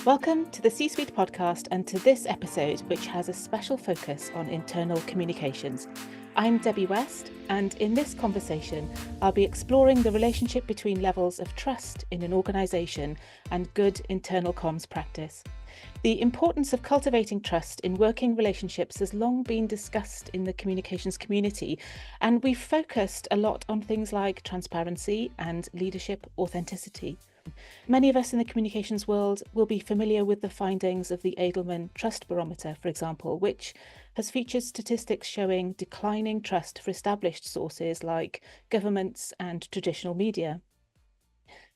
Welcome to the C-Suite podcast and to this episode, which has a special focus on internal communications. I'm Debbie West, and in this conversation, I'll be exploring the relationship between levels of trust in an organisation and good internal comms practice. The importance of cultivating trust in working relationships has long been discussed in the communications community, and we've focused a lot on things like transparency and leadership authenticity. Many of us in the communications world will be familiar with the findings of the Edelman Trust Barometer, for example, which has featured statistics showing declining trust for established sources like governments and traditional media.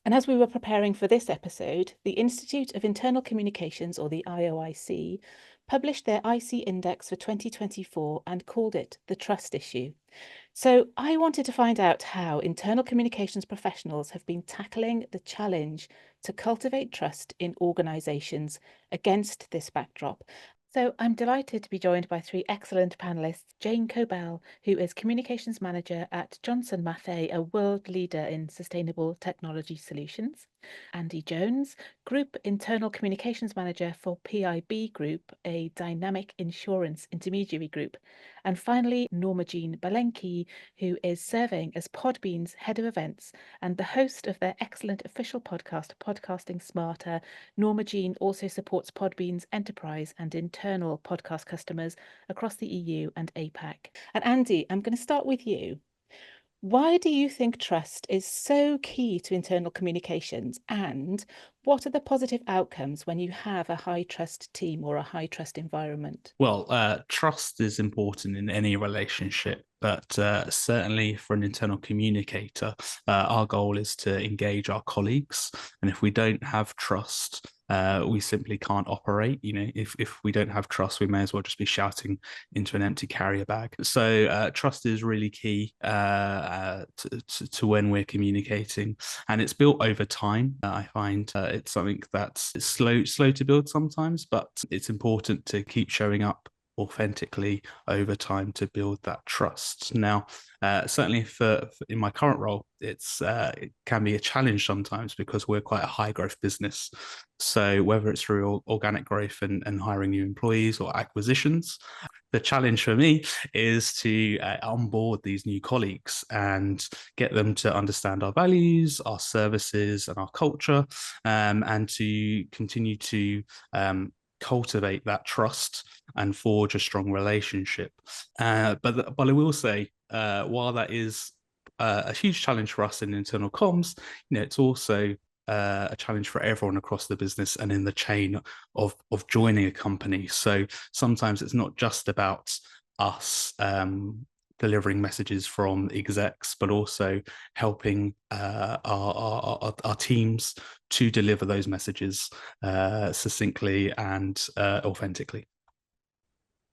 And as we were preparing for this episode, the Institute of Internal Communications, or the IOIC, published their IC Index for 2024 and called it the trust issue. So I wanted to find out how internal communications professionals have been tackling the challenge to cultivate trust in organisations against this backdrop. So I'm delighted to be joined by three excellent panellists: Jane Cobell, who is Communications Manager at Johnson Matthey, a world leader in sustainable technology solutions; Andy Jones, Group Internal Communications Manager for PIB Group, a dynamic insurance intermediary group; and finally, Norma Jean Balenki, who is serving as Podbean's Head of Events and the host of their excellent official podcast, Podcasting Smarter. Norma Jean also supports Podbean's enterprise and internal podcast customers across the EU and APAC. And Andy, I'm going to start with you. Why do you think trust is so key to internal communications, and what are the positive outcomes when you have a high trust team or a high trust environment? Well, trust is important in any relationship, but certainly for an internal communicator, our goal is to engage our colleagues. And if we don't have trust, we simply can't operate. You know, if we don't have trust, we may as well just be shouting into an empty carrier bag. So trust is really key to when we're communicating, and it's built over time. I find it's something that's slow to build sometimes, but it's important to keep showing up authentically over time to build that trust. Now, certainly for in my current role, it can be a challenge sometimes because we're quite a high growth business. So whether it's through organic growth and hiring new employees or acquisitions, the challenge for me is to onboard these new colleagues and get them to understand our values, our services, and our culture, and to continue to cultivate that trust and forge a strong relationship. But I will say, while that is a huge challenge for us in internal comms, you know, it's also a challenge for everyone across the business and in the chain of joining a company. So sometimes it's not just about us delivering messages from execs, but also helping our teams to deliver those messages succinctly and authentically.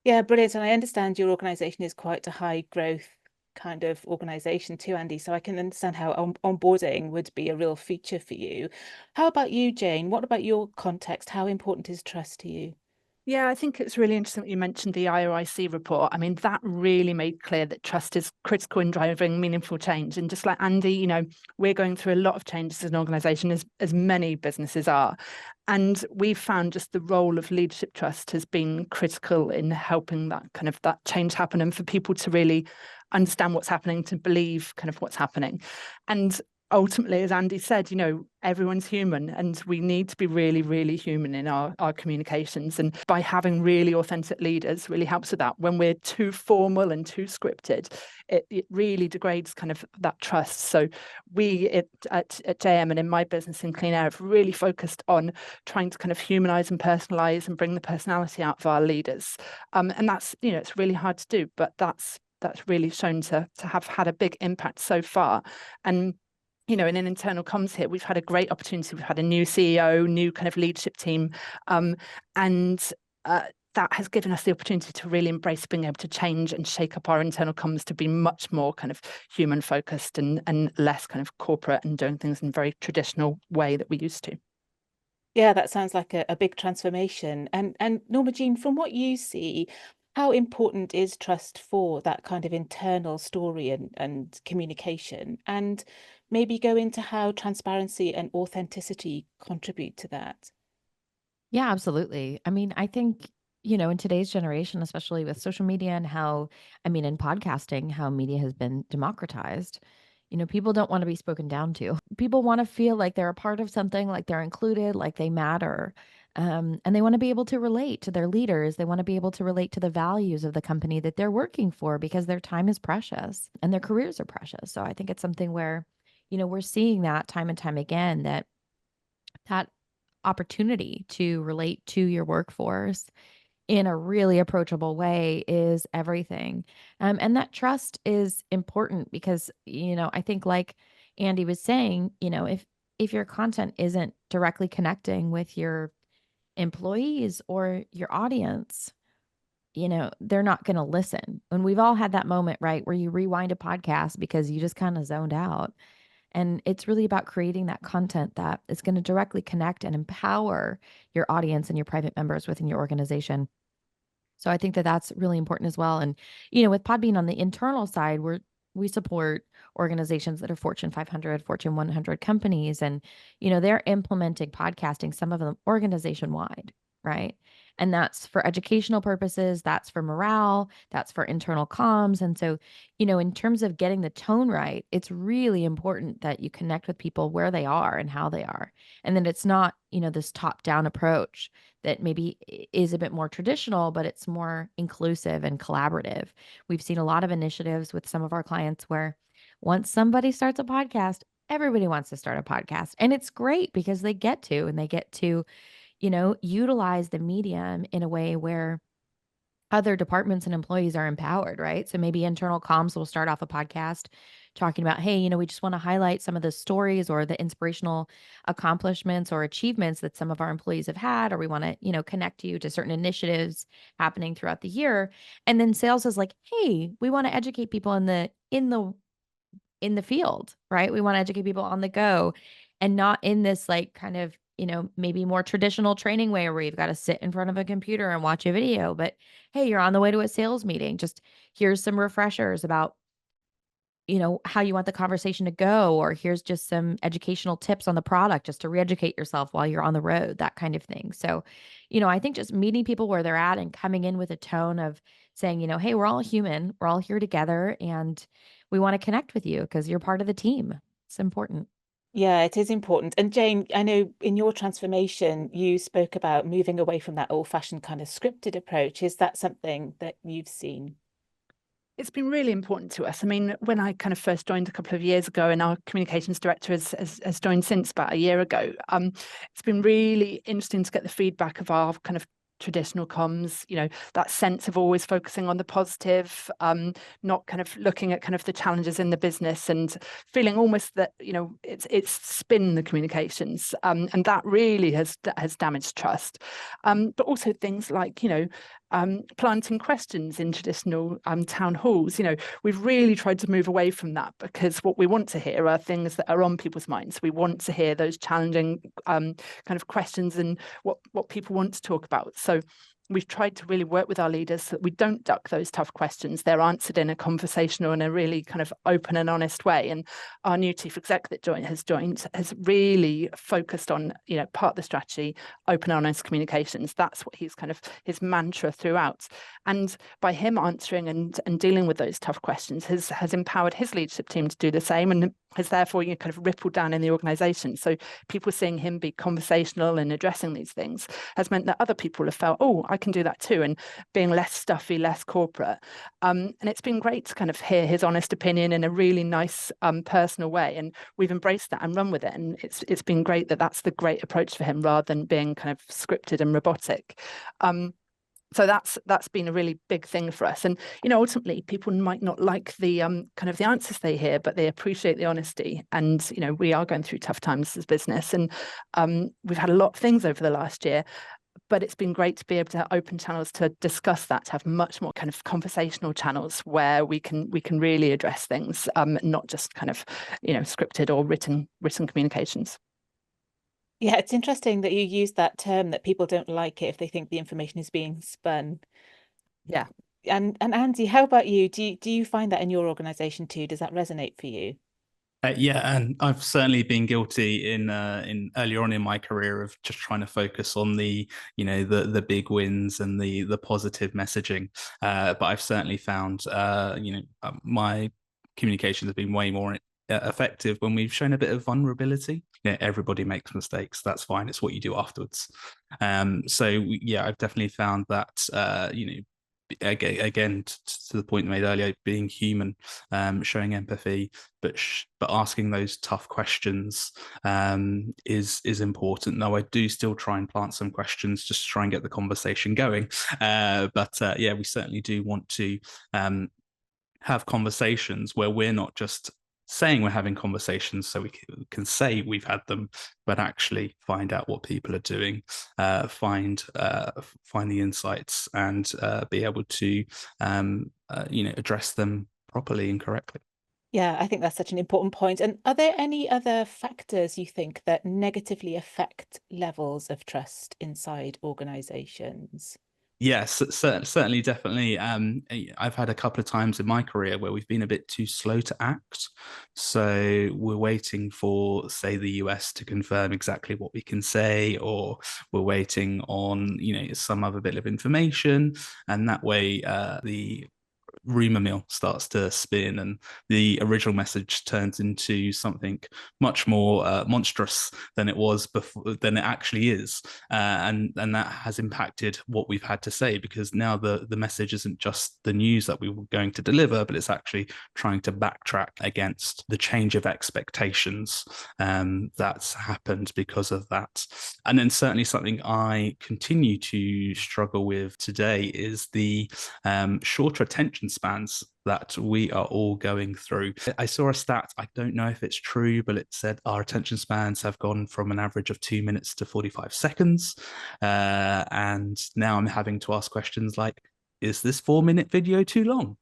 Yeah, brilliant. And I understand your organisation is quite a high growth kind of organisation too, Andy. So I can understand how onboarding would be a real feature for you. How about you, Jane? What about your context? How important is trust to you? Yeah, I think it's really interesting that you mentioned the IOIC report. I mean, that really made clear that trust is critical in driving meaningful change. And just like Andy, you know, we're going through a lot of changes as an organisation, as many businesses are. And we've found just the role of leadership trust has been critical in helping that change happen and for people to really understand what's happening, to believe kind of what's happening. And ultimately, as Andy said, you know, everyone's human and we need to be really, really human in our communications. And by having really authentic leaders really helps with that. When we're too formal and too scripted, it really degrades kind of that trust. So we at JM and in my business in Clean Air have really focused on trying to kind of humanize and personalize and bring the personality out of our leaders. And that's, you know, it's really hard to do, but that's really shown to have had a big impact so far. And you know, in an internal comms here, we've had a great opportunity. We've had a new CEO, new kind of leadership team, and that has given us the opportunity to really embrace being able to change and shake up our internal comms to be much more kind of human focused and less kind of corporate and doing things in a very traditional way that we used to. Yeah, that sounds like a big transformation. And Norma Jean, from what you see, how important is trust for that kind of internal story and communication? And maybe go into how transparency and authenticity contribute to that. Yeah, absolutely. I mean, I think, in today's generation, especially with social media and in podcasting, how media has been democratized, people don't want to be spoken down to. People want to feel like they're a part of something, like they're included, like they matter. And they want to be able to relate to their leaders. They want to be able to relate to the values of the company that they're working for because their time is precious and their careers are precious. So I think it's something where, we're seeing that time and time again that opportunity to relate to your workforce in a really approachable way is everything. And that trust is important because, I think like Andy was saying, if your content isn't directly connecting with your employees or your audience, they're not going to listen. And we've all had that moment, right, where you rewind a podcast because you just kind of zoned out. And it's really about creating that content that is going to directly connect and empower your audience and your private members within your organization. So I think that that's really important as well. And, with Podbean on the internal side, we support organizations that are Fortune 500, Fortune 100 companies. And, they're implementing podcasting, some of them organization wide, right? And that's for educational purposes, that's for morale, that's for internal comms. And so, in terms of getting the tone right, it's really important that you connect with people where they are and how they are. And then it's not, this top down approach that maybe is a bit more traditional, but it's more inclusive and collaborative. We've seen a lot of initiatives with some of our clients where once somebody starts a podcast, everybody wants to start a podcast. And it's great because they get to, and they get to, utilize the medium in a way where other departments and employees are empowered, right? So maybe internal comms will start off a podcast talking about, hey, we just want to highlight some of the stories or the inspirational accomplishments or achievements that some of our employees have had, or we want to, connect you to certain initiatives happening throughout the year. And then sales is like, hey, we want to educate people in the field, right? We want to educate people on the go and not in this like kind of, maybe more traditional training way where you've got to sit in front of a computer and watch a video. But hey, you're on the way to a sales meeting. Just here's some refreshers about, how you want the conversation to go, or here's just some educational tips on the product just to re-educate yourself while you're on the road, that kind of thing. So, I think just meeting people where they're at and coming in with a tone of saying, hey, we're all human, we're all here together, and we want to connect with you because you're part of the team. It's important. Yeah, it is important. And Jane, I know in your transformation, you spoke about moving away from that old-fashioned kind of scripted approach. Is that something that you've seen? It's been really important to us. I mean, when I kind of first joined a couple of years ago, and our communications director has joined since about a year ago, it's been really interesting to get the feedback of our kind of traditional comms, that sense of always focusing on the positive, not kind of looking at kind of the challenges in the business and feeling almost that, it's spin the communications. And that really has damaged trust. But also things like, planting questions in traditional town halls. We've really tried to move away from that because what we want to hear are things that are on people's minds. We want to hear those challenging kind of questions and what people want to talk about. So we've tried to really work with our leaders so that we don't duck those tough questions. They're answered in a conversational and a really kind of open and honest way. And our new chief exec that has really focused on, part of the strategy, open, honest communications. That's what he's kind of his mantra throughout. And by him answering and dealing with those tough questions has empowered his leadership team to do the same, and has therefore kind of rippled down in the organization. So people seeing him be conversational and addressing these things has meant that other people have felt, oh, I can do that too, and being less stuffy, less corporate. And it's been great to kind of hear his honest opinion in a really nice, personal way. And we've embraced that and run with it. And it's been great that that's the great approach for him rather than being kind of scripted and robotic. So that's been a really big thing for us. And, ultimately people might not like the kind of the answers they hear, but they appreciate the honesty. And, we are going through tough times as business. And we've had a lot of things over the last year, but it's been great to be able to open channels to discuss that, to have much more kind of conversational channels where we can really address things, not just kind of, scripted or written communications. Yeah, it's interesting that you use that term, that people don't like it if they think the information is being spun. Yeah. And Andy, how about you? Do you find that in your organization too? Does that resonate for you? Yeah, and I've certainly been guilty in earlier on in my career of just trying to focus on the the big wins and the positive messaging. But I've certainly found my communications have been way more effective when we've shown a bit of vulnerability. Everybody makes mistakes. That's fine. It's what you do afterwards. So yeah, I've definitely found that again to the point made earlier, being human, showing empathy, but asking those tough questions is important. Though I do still try and plant some questions just to try and get the conversation going. But yeah, we certainly do want to have conversations where we're not just saying we're having conversations so we can say we've had them, but actually find out what people are doing, find the insights, and be able to address them properly and correctly. Yeah, I think that's such an important point. And are there any other factors you think that negatively affect levels of trust inside organizations? Yes, certainly, definitely. I've had a couple of times in my career where we've been a bit too slow to act. So we're waiting for, say, the US to confirm exactly what we can say, or we're waiting on, some other bit of information. And that way, the rumor mill starts to spin and the original message turns into something much more monstrous than it was before, than it actually is, and that has impacted what we've had to say, because now the message isn't just the news that we were going to deliver, but it's actually trying to backtrack against the change of expectations that's happened because of that. And then certainly something I continue to struggle with today is the shorter attention spans that we are all going through. I saw a stat, I don't know if it's true, but it said our attention spans have gone from an average of 2 minutes to 45 seconds. And now I'm having to ask questions like, is this 4-minute video too long?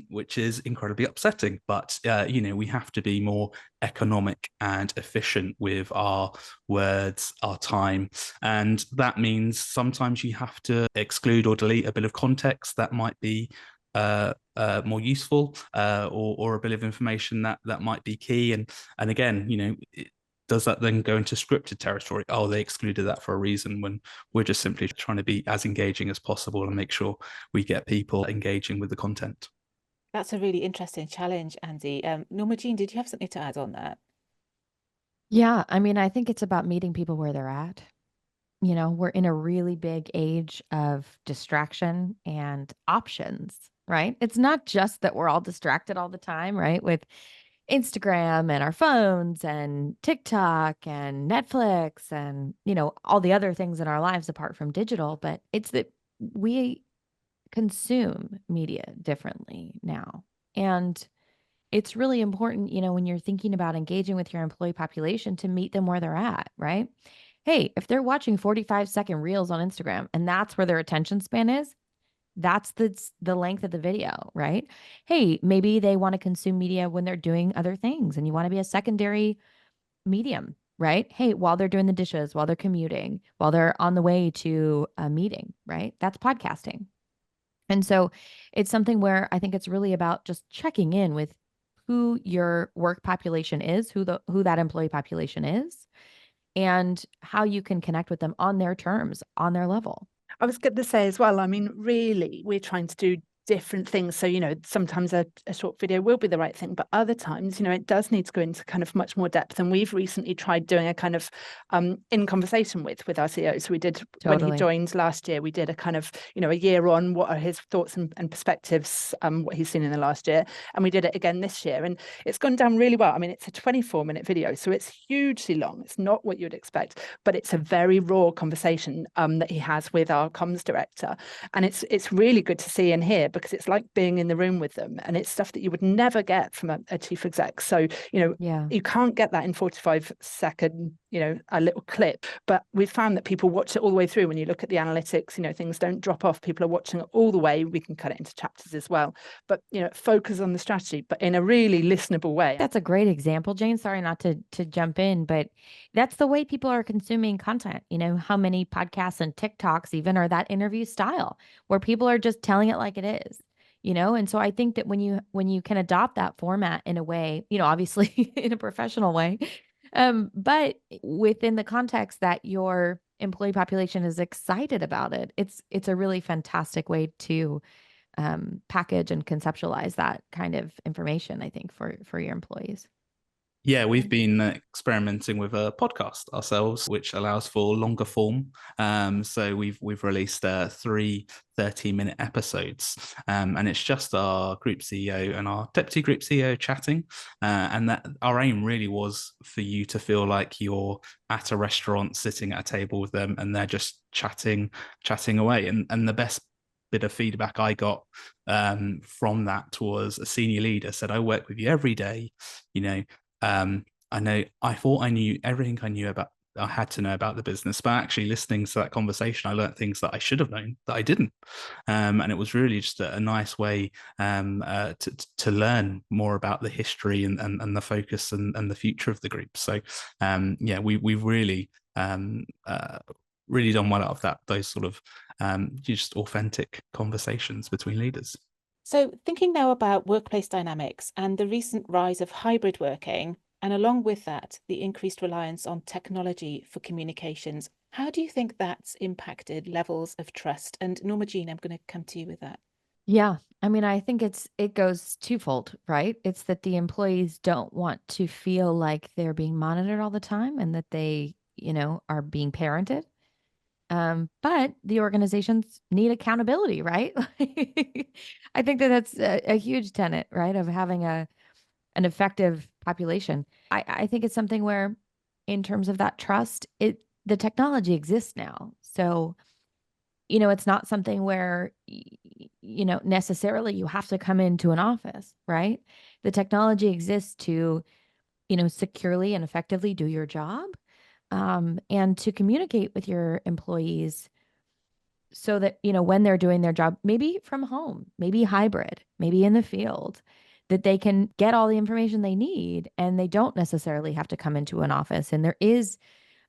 Which is incredibly upsetting. But, we have to be more economic and efficient with our words, our time. And that means sometimes you have to exclude or delete a bit of context that might be more useful, or a bit of information that might be key. And again, does that then go into scripted territory? Oh, they excluded that for a reason, when we're just simply trying to be as engaging as possible and make sure we get people engaging with the content. That's a really interesting challenge, Andy. Norma Jean, did you have something to add on that? Yeah, I mean, I think it's about meeting people where they're at. We're in a really big age of distraction and options, right? It's not just that we're all distracted all the time, right? With Instagram and our phones and TikTok and Netflix and, all the other things in our lives apart from digital, but it's that we consume media differently now. And it's really important, when you're thinking about engaging with your employee population, to meet them where they're at, right? Hey, if they're watching 45-second reels on Instagram and that's where their attention span is, that's the length of the video, right? Hey, maybe they want to consume media when they're doing other things and you want to be a secondary medium, right? Hey, while they're doing the dishes, while they're commuting, while they're on the way to a meeting, right? That's podcasting. And so it's something where I think it's really about just checking in with who your work population is, who that employee population is, and how you can connect with them on their terms, on their level. I was going to say as well, I mean, really, we're trying to do different things. So, sometimes a short video will be the right thing, but other times, it does need to go into kind of much more depth. And we've recently tried doing a kind of in conversation with our CEO. So we did, when he joined last year, we did a kind of, a year on, what are his thoughts and perspectives, what he's seen in the last year. And we did it again this year. And it's gone down really well. I mean, it's a 24-minute video, so it's hugely long. It's not what you'd expect, but it's a very raw conversation that he has with our comms director. And it's really good to see and hear, because it's like being in the room with them, and it's stuff that you would never get from a chief exec. So, you can't get that in 45-second, a little clip, but we've found that people watch it all the way through. When you look at the analytics, things don't drop off. People are watching it all the way. We can cut it into chapters as well, but, focus on the strategy, but in a really listenable way. That's a great example, Jane. Sorry not to jump in, but that's the way people are consuming content. How many podcasts and TikToks even are that interview style, where people are just telling it like it is. And so I think that when you can adopt that format in a way, obviously in a professional way, but within the context that your employee population is excited about it, it's a really fantastic way to package and conceptualize that kind of information, I think, for your employees. Yeah, we've been experimenting with a podcast ourselves, which allows for longer form. So we've released 3 30-minute episodes, and it's just our group CEO and our deputy group CEO chatting. And that our aim really was for you to feel like you're at a restaurant, sitting at a table with them, and they're just chatting away. And the best bit of feedback I got from that was a senior leader said, "I work with you every day, you know." I thought I knew everything I had to know about the business, but actually listening to that conversation, I learned things that I should have known that I didn't. And it was really just a nice way to learn more about the history and the focus and the future of the group. So we've really really done well out of that, those sort of just authentic conversations between leaders. So thinking now about workplace dynamics and the recent rise of hybrid working, and along with that, the increased reliance on technology for communications, how do you think that's impacted levels of trust? And Norma Jean, I'm going to come to you with that. Yeah. I mean, I think it goes twofold, right? It's that the employees don't want to feel like they're being monitored all the time and that they, are being parented. But the organizations need accountability, right? I think that that's a huge tenet, right, of having an effective population. I think it's something where, in terms of that trust, the technology exists now. So, it's not something where, necessarily you have to come into an office, right? The technology exists to, securely and effectively do your job, and to communicate with your employees so that, when they're doing their job, maybe from home, maybe hybrid, maybe in the field, that they can get all the information they need and they don't necessarily have to come into an office. And there is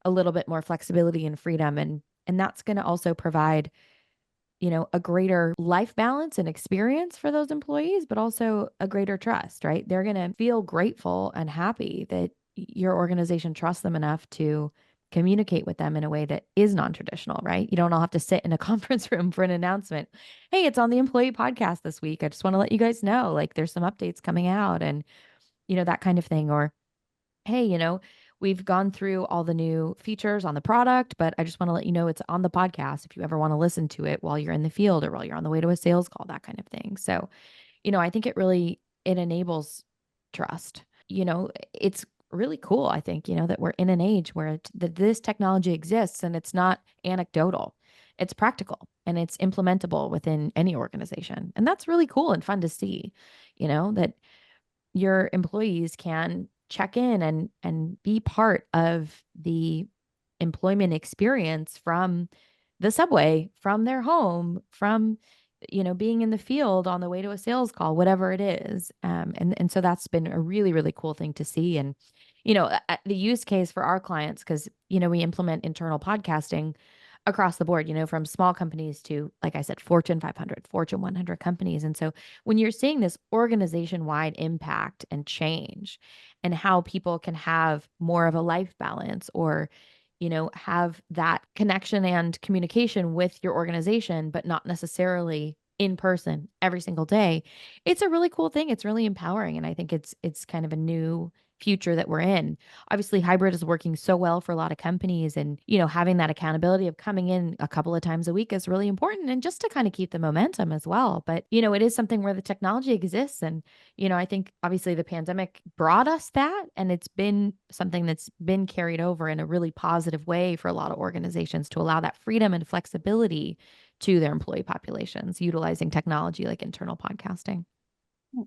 a little bit more flexibility and freedom. And that's going to also provide, a greater life balance and experience for those employees, but also a greater trust, right? They're going to feel grateful and happy that your organization trusts them enough to communicate with them in a way that is non-traditional, right? You don't all have to sit in a conference room for an announcement. Hey, it's on the employee podcast this week. I just want to let you guys know, like, there's some updates coming out and, that kind of thing. Or, hey, we've gone through all the new features on the product, but I just want to let you know it's on the podcast if you ever want to listen to it while you're in the field or while you're on the way to a sales call, that kind of thing. So, I think it enables trust. It's really cool, I think, that we're in an age where that this technology exists and it's not anecdotal. It's practical and it's implementable within any organization. And that's really cool and fun to see, that your employees can check in and be part of the employment experience from the subway, from their home, from being in the field on the way to a sales call, whatever it is. And so that's been a really, really cool thing to see. And the use case for our clients, because we implement internal podcasting across the board, from small companies to, like I said, Fortune 500, Fortune 100 companies. And so when you're seeing this organization-wide impact and change and how people can have more of a life balance or, have that connection and communication with your organization, but not necessarily in person every single day, it's a really cool thing. It's really empowering. And I think it's kind of a new future that we're in. Obviously, hybrid is working so well for a lot of companies, and having that accountability of coming in a couple of times a week is really important, and just to kind of keep the momentum as well. But it is something where the technology exists, and I think obviously the pandemic brought us that, and it's been something that's been carried over in a really positive way for a lot of organizations to allow that freedom and flexibility to their employee populations utilizing technology like internal podcasting.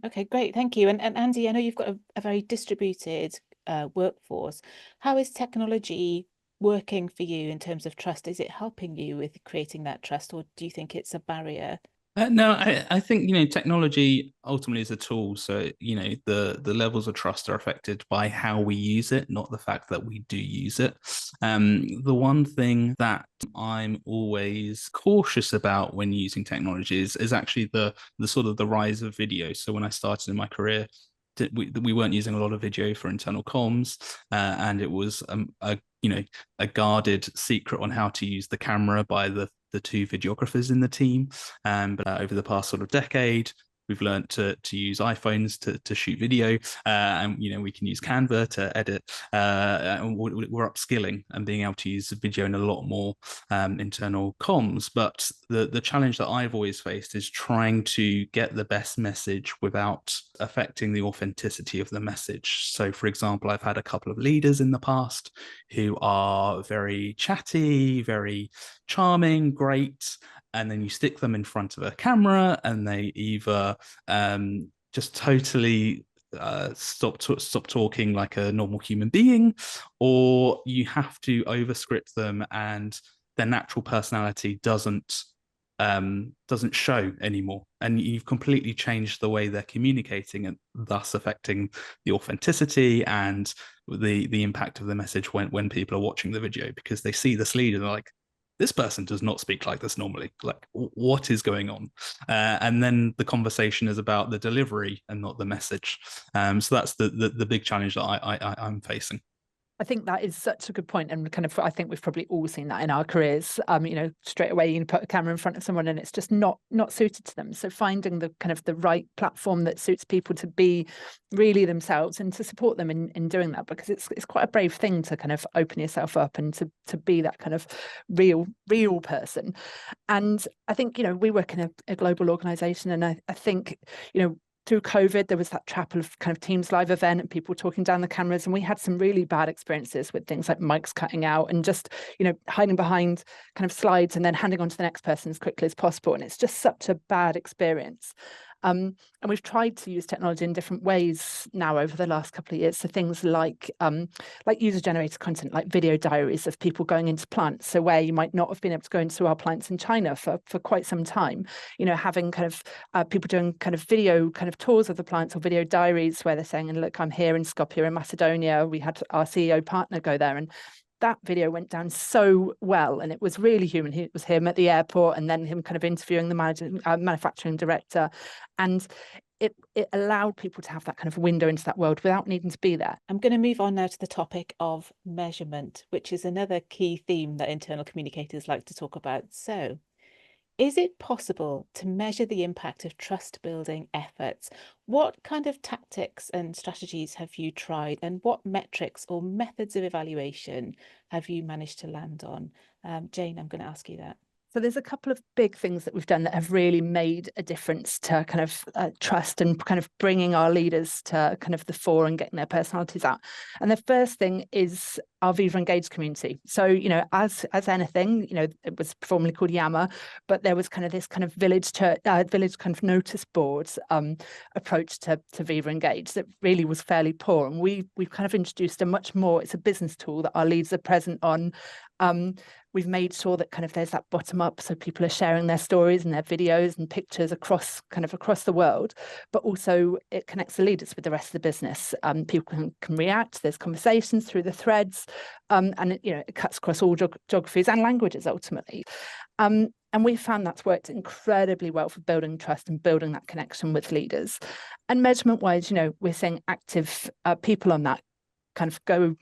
Okay, great. Thank you. And Andy, I know you've got a very distributed workforce. How is technology working for you in terms of trust? Is it helping you with creating that trust, or do you think it's a barrier? No, I think, technology ultimately is a tool. So, the levels of trust are affected by how we use it, not the fact that we do use it. The one thing that I'm always cautious about when using technology is actually the sort of the rise of video. So when I started in my career, we weren't using a lot of video for internal comms, and it was a guarded secret on how to use the camera by the two videographers in the team. But over the past sort of decade, we've learned to use iPhones to shoot video, and we can use Canva to edit. And we're upskilling and being able to use video in a lot more internal comms. But the challenge that I've always faced is trying to get the best message without affecting the authenticity of the message. So, for example, I've had a couple of leaders in the past who are very chatty, very charming, great, and then you stick them in front of a camera and they either just totally stop talking like a normal human being, or you have to overscript them and their natural personality doesn't show anymore, and you've completely changed the way they're communicating, and thus affecting the authenticity and the impact of the message when people are watching the video, because they see this lead and they're like, this person does not speak like this normally. Like, what is going on? And then the conversation is about the delivery and not the message. So that's the big challenge that I'm facing. I think that is such a good point, and kind of I think we've probably all seen that in our careers. Straight away you put a camera in front of someone and it's just not suited to them. So finding the kind of the right platform that suits people to be really themselves and to support them in doing that, because it's quite a brave thing to kind of open yourself up and to be that kind of real person. And I think we work in a global organization, and I think through COVID, there was that trap of kind of Teams live event and people talking down the cameras. And we had some really bad experiences with things like mics cutting out and just, hiding behind kind of slides and then handing on to the next person as quickly as possible. And it's just such a bad experience. And we've tried to use technology in different ways now over the last couple of years. So things like user-generated content, like video diaries of people going into plants. So where you might not have been able to go into our plants in China for quite some time, having kind of people doing kind of video kind of tours of the plants or video diaries where they're saying, and look, I'm here in Skopje in Macedonia. We had our CEO partner go there, and that video went down so well, and it was really human. It was him at the airport and then him kind of interviewing the manufacturing director, and it allowed people to have that kind of window into that world without needing to be there. I'm going to move on now to the topic of measurement, which is another key theme that internal communicators like to talk about. So, is it possible to measure the impact of trust building efforts? What kind of tactics and strategies have you tried, and what metrics or methods of evaluation have you managed to land on? Jane, I'm going to ask you that. So there's a couple of big things that we've done that have really made a difference to kind of trust and kind of bringing our leaders to kind of the fore and getting their personalities out. And the first thing is our Viva Engage community. So, as anything, it was formerly called Yammer, but there was kind of this kind of village kind of notice boards approach to Viva Engage that really was fairly poor. And we've kind of introduced it's a business tool that our leads are present on. We've made sure that kind of there's that bottom up, so people are sharing their stories and their videos and pictures across the world, but also it connects the leaders with the rest of the business. People can react, there's conversations through the threads, and it cuts across all geographies and languages ultimately. And we found that's worked incredibly well for building trust and building that connection with leaders. And measurement wise, we're seeing active people on that kind of go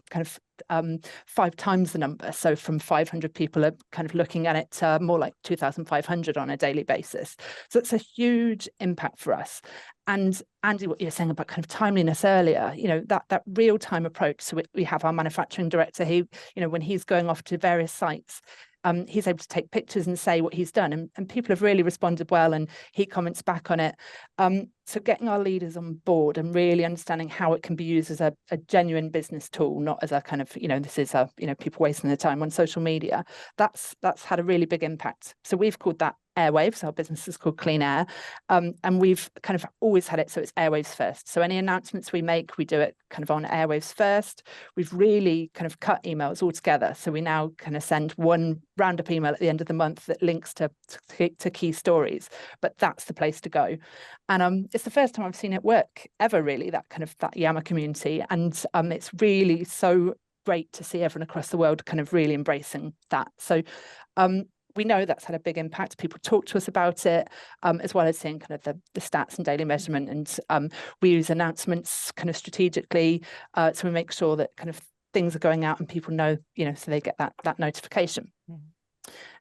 5 times the number. So from 500 people are kind of looking at it to more like 2,500 on a daily basis. So it's a huge impact for us. And Andy, what you're saying about kind of timeliness earlier, that real-time approach. So we have our manufacturing director, when he's going off to various sites, he's able to take pictures and say what he's done, and people have really responded well, and he comments back on it. So getting our leaders on board and really understanding how it can be used as a genuine business tool, not as a kind of, this is people wasting their time on social media. That's had a really big impact. So we've called that airwaves. Our business is called Clean Air. And we've kind of always had it so it's airwaves first. So any announcements we make, we do it kind of on airwaves first. We've really kind of cut emails altogether. So we now kind of send one roundup email at the end of the month that links to key stories. But that's the place to go. And it's the first time I've seen it work ever, really, that Yammer community. And it's really so great to see everyone across the world kind of really embracing that. So we know that's had a big impact. People talk to us about it, as well as seeing kind of the stats and daily measurement. And we use announcements kind of strategically, so we make sure that kind of things are going out and people know, so they get that notification.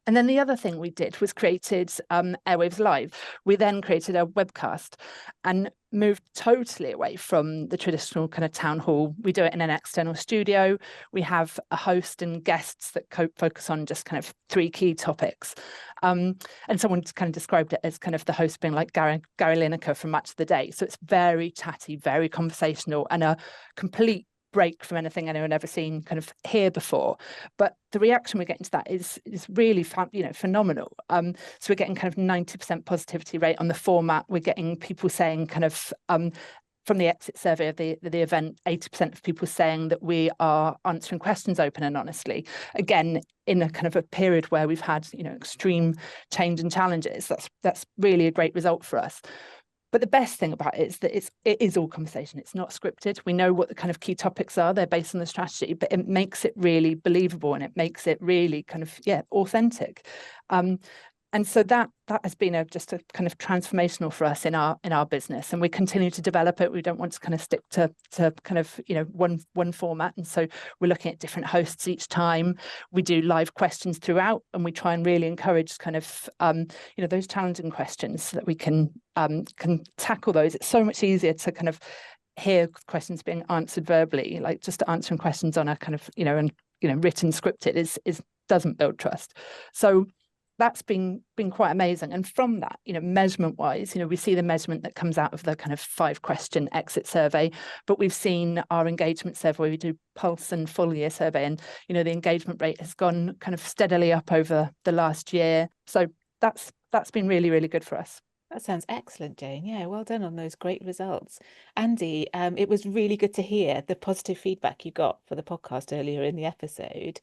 And then the other thing we did was created Airwaves Live. We then created a webcast and moved totally away from the traditional kind of town hall. We do it in an external studio. We have a host and guests that focus on just kind of 3 key topics. And someone kind of described it as kind of the host being like Gary Lineker from Match of the Day. So it's very chatty, very conversational, and a complete break from anything anyone ever seen kind of here before. But the reaction we get into that is really phenomenal. So we're getting kind of 90% positivity rate on the format. We're getting people saying kind of from the exit survey of the event, 80% of people saying that we are answering questions open and honestly. Again, in a kind of a period where we've had extreme change and challenges, that's really a great result for us. But the best thing about it is that it is all conversation. It's not scripted. We know what the kind of key topics are. They're based on the strategy, but it makes it really believable and it makes it really kind of, authentic. And so that has been just a kind of transformational for us in our business, and we continue to develop it. We don't want to kind of stick to kind of one format, and so we're looking at different hosts each time. We do live questions throughout, and we try and really encourage kind of those challenging questions so that we can tackle those. It's so much easier to kind of hear questions being answered verbally, like just answering questions on a kind of written scripted is doesn't build trust. So that's been quite amazing. And from that, measurement wise, we see the measurement that comes out of the kind of 5-question exit survey, but we've seen our engagement survey. We do pulse and full year survey, and the engagement rate has gone kind of steadily up over the last year. So that's been really, really good for us. That sounds excellent, Jane. Yeah, well done on those great results. Andy, it was really good to hear the positive feedback you got for the podcast earlier in the episode.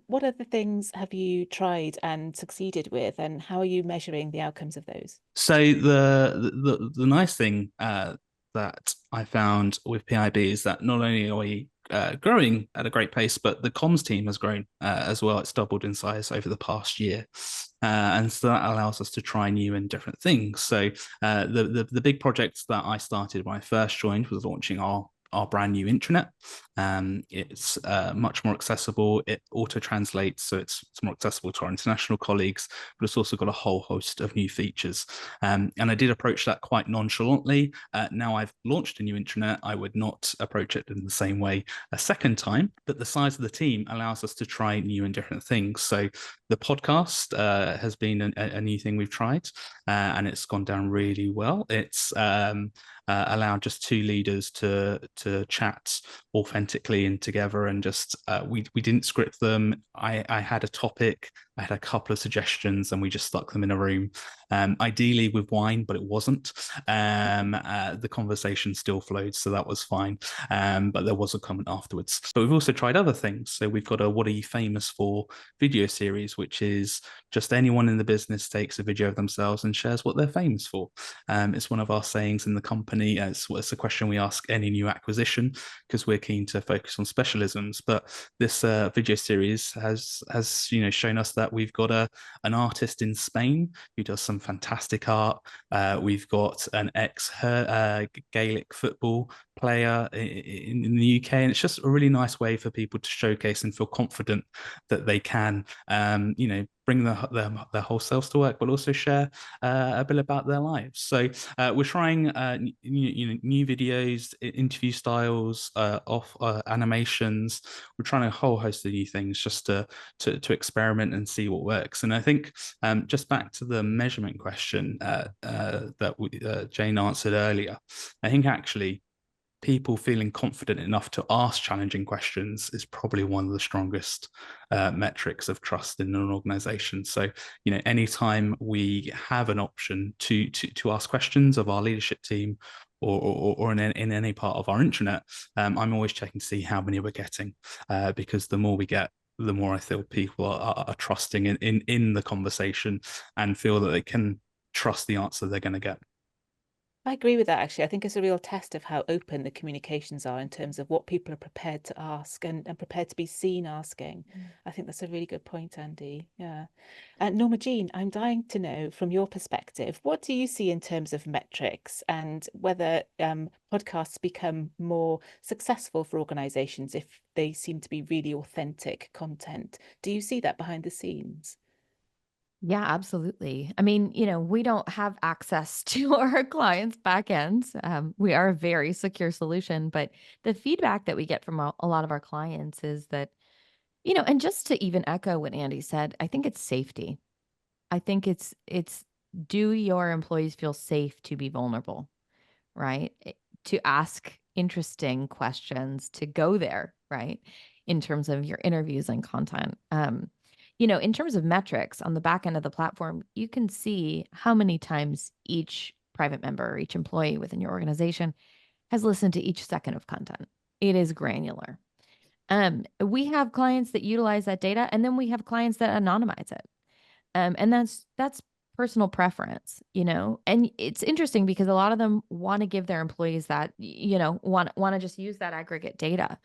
What other things have you tried and succeeded with, and how are you measuring the outcomes of those? So the nice thing that I found with PIB is that not only are we growing at a great pace, but the comms team has grown as well. It's doubled in size over the past year. And so that allows us to try new and different things. So the big projects that I started when I first joined was launching our brand new intranet. It's much more accessible. It auto translates, so it's more accessible to our international colleagues, but it's also got a whole host of new features. And I did approach that quite nonchalantly. Now I've launched a new intranet, I would not approach it in the same way a second time, but the size of the team allows us to try new and different things. So the podcast has been a new thing we've tried, and it's gone down really well. It's allowed just 2 leaders to chat authentically and together, and just we didn't script them. I had a topic, I had a couple of suggestions, and we just stuck them in a room, ideally with wine, but it wasn't. The conversation still flowed, so that was fine, but there was a comment afterwards. But we've also tried other things. So we've got a What Are You Famous For video series, which is just anyone in the business takes a video of themselves and shares what they're famous for. It's one of our sayings in the company. It's a question we ask any new acquisition, because we're keen to focus on specialisms. But this video series has shown us that we've got an artist in Spain who does some fantastic art. We've got an ex-Gaelic football player in the UK, and it's just a really nice way for people to showcase and feel confident that they can bring their whole selves to work, but also share a bit about their lives. So we're trying new videos, interview styles, animations. We're trying a whole host of new things just to experiment and see what works. And I think just back to the measurement question that Jane answered earlier, I think actually people feeling confident enough to ask challenging questions is probably one of the strongest metrics of trust in an organization. So, anytime we have an option to ask questions of our leadership team or in any part of our intranet, I'm always checking to see how many we're getting, because the more we get, the more I feel people are trusting in the conversation and feel that they can trust the answer they're going to get. I agree with that, actually. I think it's a real test of how open the communications are in terms of what people are prepared to ask and prepared to be seen asking. I think that's a really good point, Andy. Yeah. Norma Jean, I'm dying to know from your perspective, what do you see in terms of metrics and whether podcasts become more successful for organizations if they seem to be really authentic content? Do you see that behind the scenes? Yeah, absolutely. I mean, we don't have access to our clients' backends. We are a very secure solution, but the feedback that we get from a lot of our clients is that, and just to even echo what Andy said, I think it's safety. I think it's do your employees feel safe to be vulnerable, right? To ask interesting questions, to go there, right? In terms of your interviews and content. In terms of metrics on the back end of the platform, you can see how many times each private member or each employee within your organization has listened to each second of content. It is granular. We have clients that utilize that data, and then we have clients that anonymize it. And that's personal preference, and it's interesting because a lot of them want to give their employees that, want to just use that aggregate data.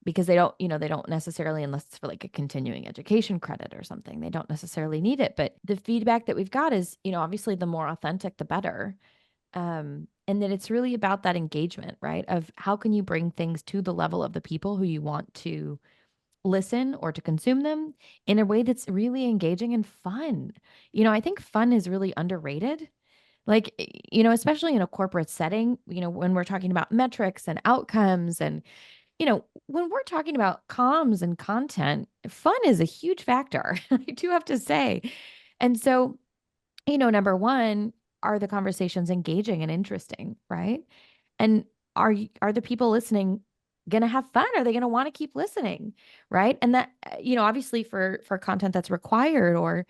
Because they don't necessarily, unless it's for like a continuing education credit or something, they don't necessarily need it. But the feedback that we've got is, obviously the more authentic, the better. And that it's really about that engagement, right? Of how can you bring things to the level of the people who you want to listen or to consume them in a way that's really engaging and fun. I think fun is really underrated. Like, especially in a corporate setting, when we're talking about metrics and outcomes and, when we're talking about comms and content, fun is a huge factor. I do have to say. And so, number one, are the conversations engaging and interesting, right? And are the people listening going to have fun? Are they going to want to keep listening, right? And that, obviously for content that's required or,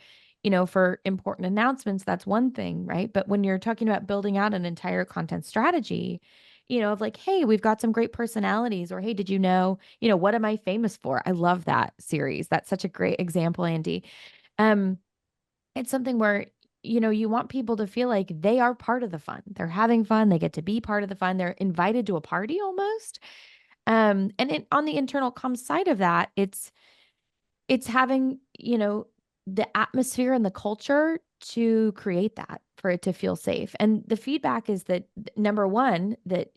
for important announcements, that's one thing, right? But when you're talking about building out an entire content strategy, of like, hey, we've got some great personalities, or hey, did you know, what am I famous for? I love that series. That's such a great example, Andy. It's something where, you want people to feel like they are part of the fun. They're having fun. They get to be part of the fun. They're invited to a party almost. On the internal comms side of that, it's having, the atmosphere and the culture to create that for it to feel safe. And the feedback is that number one, that,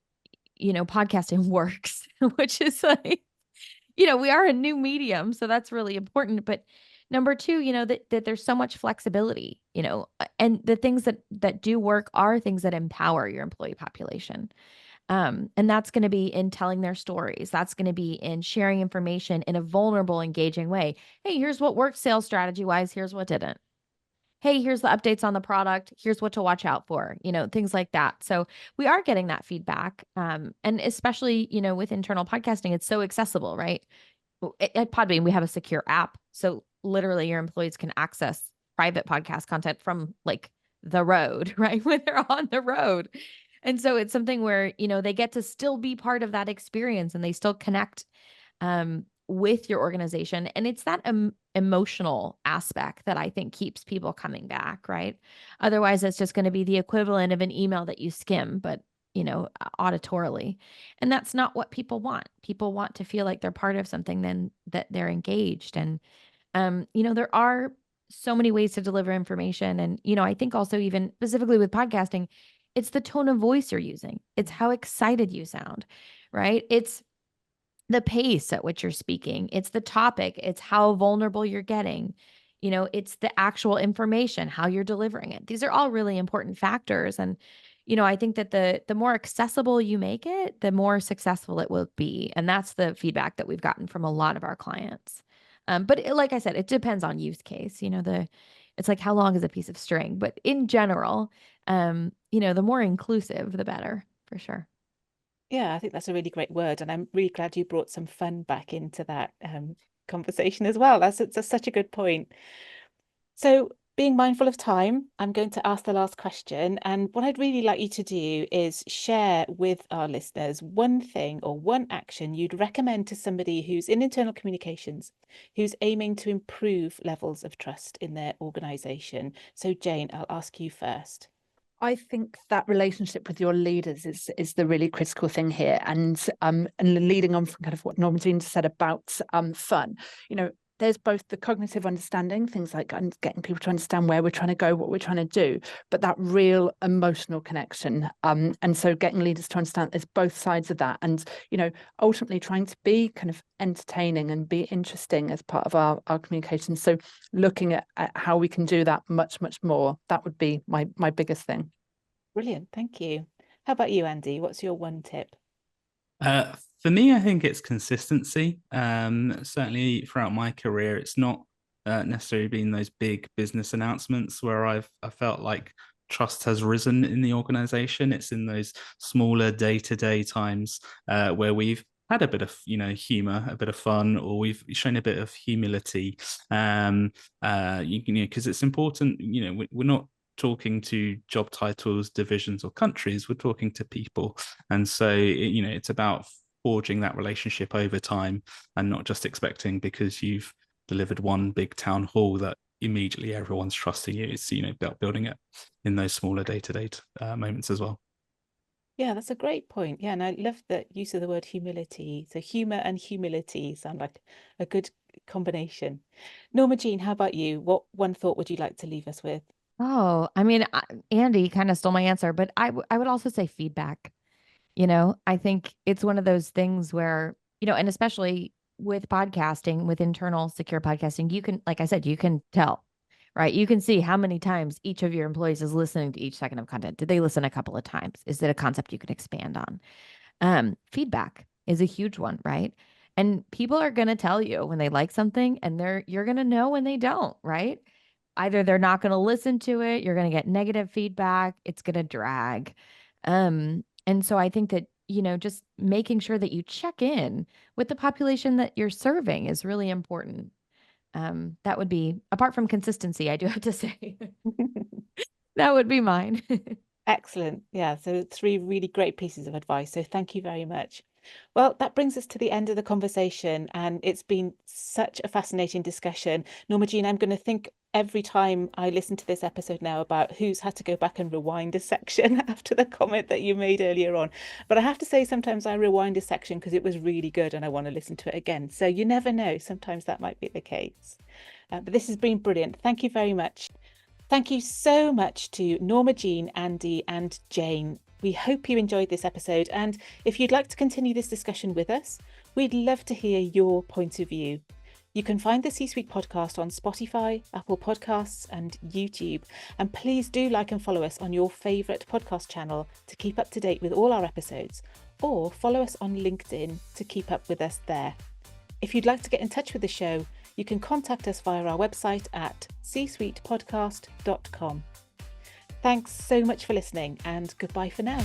podcasting works, which is like, we are a new medium, so that's really important. But number two, that there's so much flexibility, and the things that do work are things that empower your employee population. And that's going to be in telling their stories. That's going to be in sharing information in a vulnerable, engaging way. Hey, here's what worked sales strategy wise. Here's what didn't. Hey, here's the updates on the product. Here's what to watch out for, things like that. So we are getting that feedback. And especially, with internal podcasting, it's so accessible, right? At Podbean, we have a secure app. So literally your employees can access private podcast content from like the road, right? When they're on the road. And so it's something where, they get to still be part of that experience and they still connect with your organization. And it's that emotional aspect that I think keeps people coming back, right? Otherwise, it's just going to be the equivalent of an email that you skim, but auditorily. And that's not what people want. People want to feel like they're part of something, then that they're engaged. And, there are so many ways to deliver information. And, I think also even specifically with podcasting, it's the tone of voice you're using. It's how excited you sound, right? It's the pace at which you're speaking. It's the topic. It's how vulnerable you're getting. It's the actual information, how you're delivering it. These are all really important factors. And, I think that the more accessible you make it, the more successful it will be. And that's the feedback that we've gotten from a lot of our clients. But like I said, it depends on use case. It's like how long is a piece of string? But in general, the more inclusive, the better, for sure. Yeah, I think that's a really great word. And I'm really glad you brought some fun back into that conversation as well. That's such a good point. So, being mindful of time, I'm going to ask the last question. And what I'd really like you to do is share with our listeners one thing or one action you'd recommend to somebody who's in internal communications, who's aiming to improve levels of trust in their organisation. So, Jane, I'll ask you first. I think that relationship with your leaders is the really critical thing here, and leading on from kind of what Norma Jean said about fun. There's both the cognitive understanding, things like getting people to understand where we're trying to go, what we're trying to do, but that real emotional connection. And so getting leaders to understand there's both sides of that, and ultimately trying to be kind of entertaining and be interesting as part of our communication. So looking at how we can do that much more, that would be my biggest thing. Brilliant, thank you. How about you, Andy? What's your one tip? For me, I think it's consistency. Certainly throughout my career, it's not necessarily been those big business announcements where I felt like trust has risen in the organization. It's in those smaller day-to-day times where we've had a bit of humor, a bit of fun, or we've shown a bit of humility. Because it's important. We're not talking to job titles, divisions, or countries. We're talking to people, and so it's about forging that relationship over time and not just expecting because you've delivered one big town hall that immediately everyone's trusting you. It's about building it in those smaller day-to-day moments as well. Yeah, that's a great point. Yeah, and I love the use of the word humility. So humor and humility sound like a good combination. Norma Jean, how about you? What one thought would you like to leave us with? Oh, I mean, Andy kind of stole my answer, but I would also say feedback. I think it's one of those things where, and especially with podcasting, with internal secure podcasting, you can, like I said, you can tell, right? You can see how many times each of your employees is listening to each second of content. Did they listen a couple of times? Is it a concept you can expand on? Feedback is a huge one, right? And people are going to tell you when they like something, and you're going to know when they don't, right? Either they're not going to listen to it, you're going to get negative feedback, it's going to drag. And so I think that, just making sure that you check in with the population that you're serving is really important. That would be, apart from consistency, I do have to say, that would be mine. Excellent. Yeah, so 3 really great pieces of advice. So thank you very much. Well, that brings us to the end of the conversation, and it's been such a fascinating discussion. Norma Jean, I'm going to think every time I listen to this episode now about who's had to go back and rewind a section after the comment that you made earlier on. But I have to say, sometimes I rewind a section because it was really good and I want to listen to it again. So you never know. Sometimes that might be the case. But this has been brilliant. Thank you very much. Thank you so much to Norma Jean, Andy, and Jane. We hope you enjoyed this episode, and if you'd like to continue this discussion with us, we'd love to hear your point of view. You can find the C-Suite podcast on Spotify, Apple Podcasts, and YouTube. And please do like and follow us on your favourite podcast channel to keep up to date with all our episodes, or follow us on LinkedIn to keep up with us there. If you'd like to get in touch with the show, you can contact us via our website at csuitepodcast.com. Thanks so much for listening, and goodbye for now.